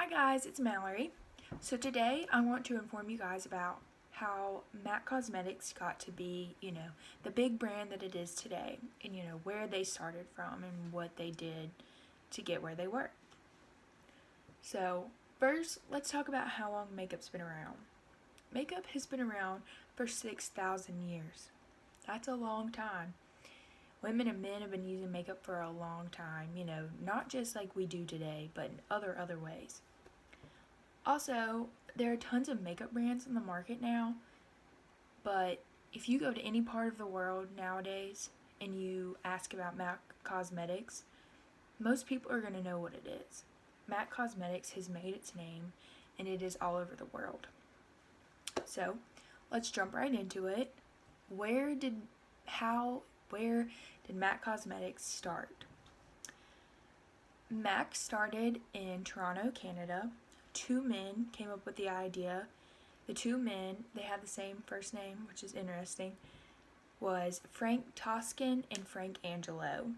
Hi guys, it's Mallory. So today I want to inform you guys about how MAC Cosmetics got to be, the big brand that it is today, and where they started from and what they did to get where they were. So first, let's talk about how long makeup's been around. Makeup has been around for 6,000 years. That's a long time. Women and men have been using makeup for a long time, not just like we do today, but in other ways. Also, there are tons of makeup brands in the market now, but if you go to any part of the world nowadays and you ask about MAC Cosmetics, most people are going to know what it is. MAC Cosmetics has made its name and it is all over the world. So, let's jump right into it. Where did MAC Cosmetics start? MAC started in Toronto, Canada. Two men came up with the idea. The two men, they had the same first name, which is interesting, was Frank Toscan and Frank Angelo.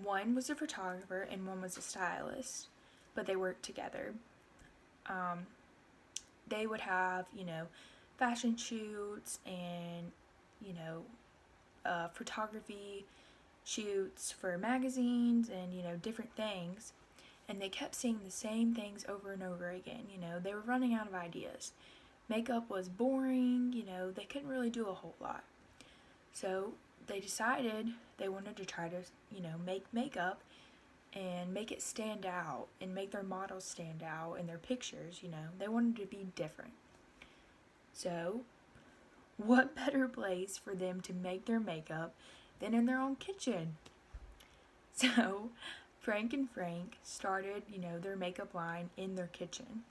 One was a photographer and one was a stylist, but they worked together. They would have, fashion shoots and, photography shoots for magazines and, different things. And they kept seeing the same things over and over again. They were running out of ideas. Makeup was boring, they couldn't really do a whole lot. So they decided they wanted to try to, make makeup and make it stand out and make their models stand out in their pictures, They wanted to be different. So, what better place for them to make their makeup than in their own kitchen? So, Frank and Frank started, their makeup line in their kitchen.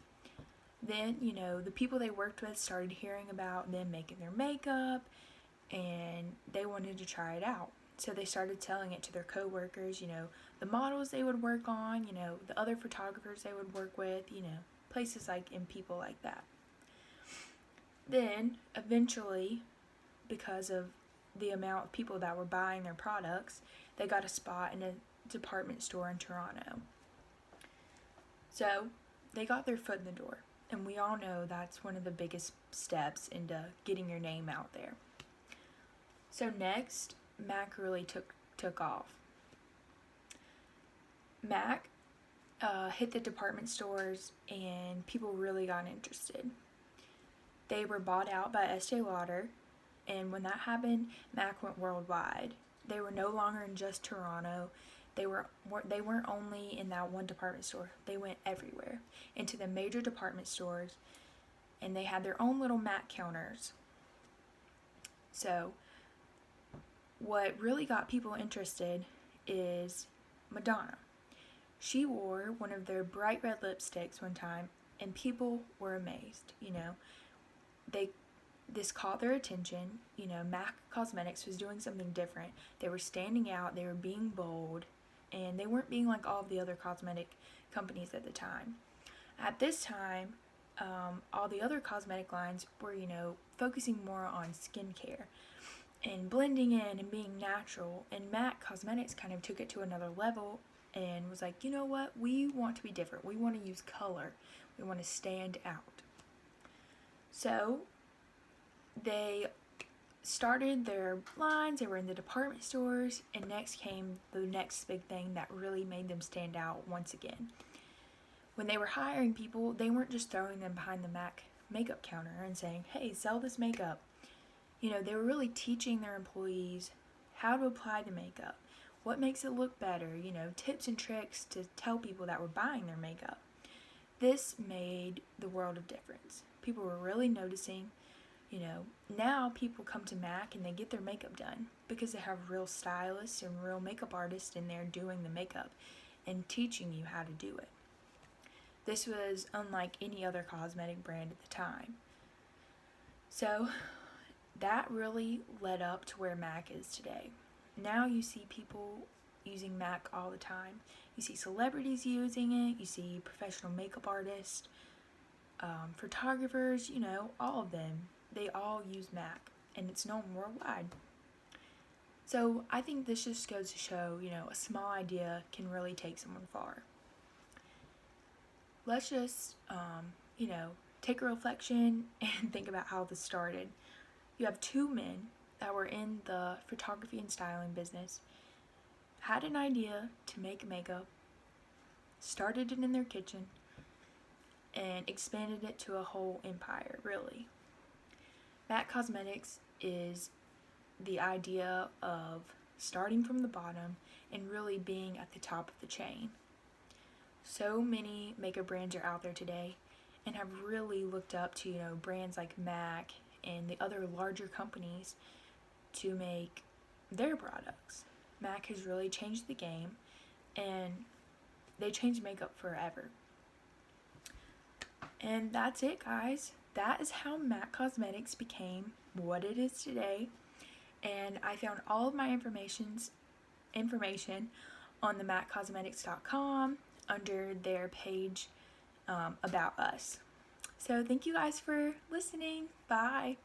Then, the people they worked with started hearing about them making their makeup and they wanted to try it out. So they started telling it to their coworkers, the models they would work on, the other photographers they would work with, places like and people like that. Then, eventually, because of the amount of people that were buying their products, they got a spot in a department store in Toronto. So they got their foot in the door, and we all know that's one of the biggest steps into getting your name out there. So next, MAC really took off. MAC hit the department stores and people really got interested. They were bought out by Estee Lauder, and when that happened, MAC went worldwide. They were no longer in just Toronto. They weren't only in that one department store. They went everywhere, into the major department stores, and they had their own little MAC counters. So, what really got people interested is Madonna. She wore one of their bright red lipsticks one time, and people were amazed. This caught their attention. MAC Cosmetics was doing something different. They were standing out. They were being bold, and they weren't being like all of the other cosmetic companies at the time. At this time, all the other cosmetic lines were, focusing more on skincare and blending in and being natural. And MAC Cosmetics kind of took it to another level and was like, you know what? We want to be different. We want to use color. We want to stand out. So they started their lines, they were in the department stores, and next came the next big thing that really made them stand out once again. When they were hiring people, they weren't just throwing them behind the MAC makeup counter and saying, hey, sell this makeup. They were really teaching their employees how to apply the makeup, what makes it look better, tips and tricks to tell people that were buying their makeup. This made the world of difference. People were really noticing. Now people come to MAC and they get their makeup done because they have real stylists and real makeup artists in there doing the makeup and teaching you how to do it. This was unlike any other cosmetic brand at the time. So that really led up to where MAC is today. Now you see people using MAC all the time. You see celebrities using it. You see professional makeup artists, photographers, all of them. They all use MAC, and it's known worldwide. So I think this just goes to show, a small idea can really take someone far. let's just, take a reflection and think about how this started. You have two men that were in the photography and styling business, had an idea to make makeup, started it in their kitchen, and expanded it to a whole empire, really. MAC Cosmetics is the idea of starting from the bottom and really being at the top of the chain. So many makeup brands are out there today and have really looked up to, brands like MAC and the other larger companies to make their products. MAC has really changed the game, and they changed makeup forever. And that's it, guys. That is how MAC Cosmetics became what it is today. And I found all of my information on the maccosmetics.com under their page About Us. So thank you guys for listening. Bye.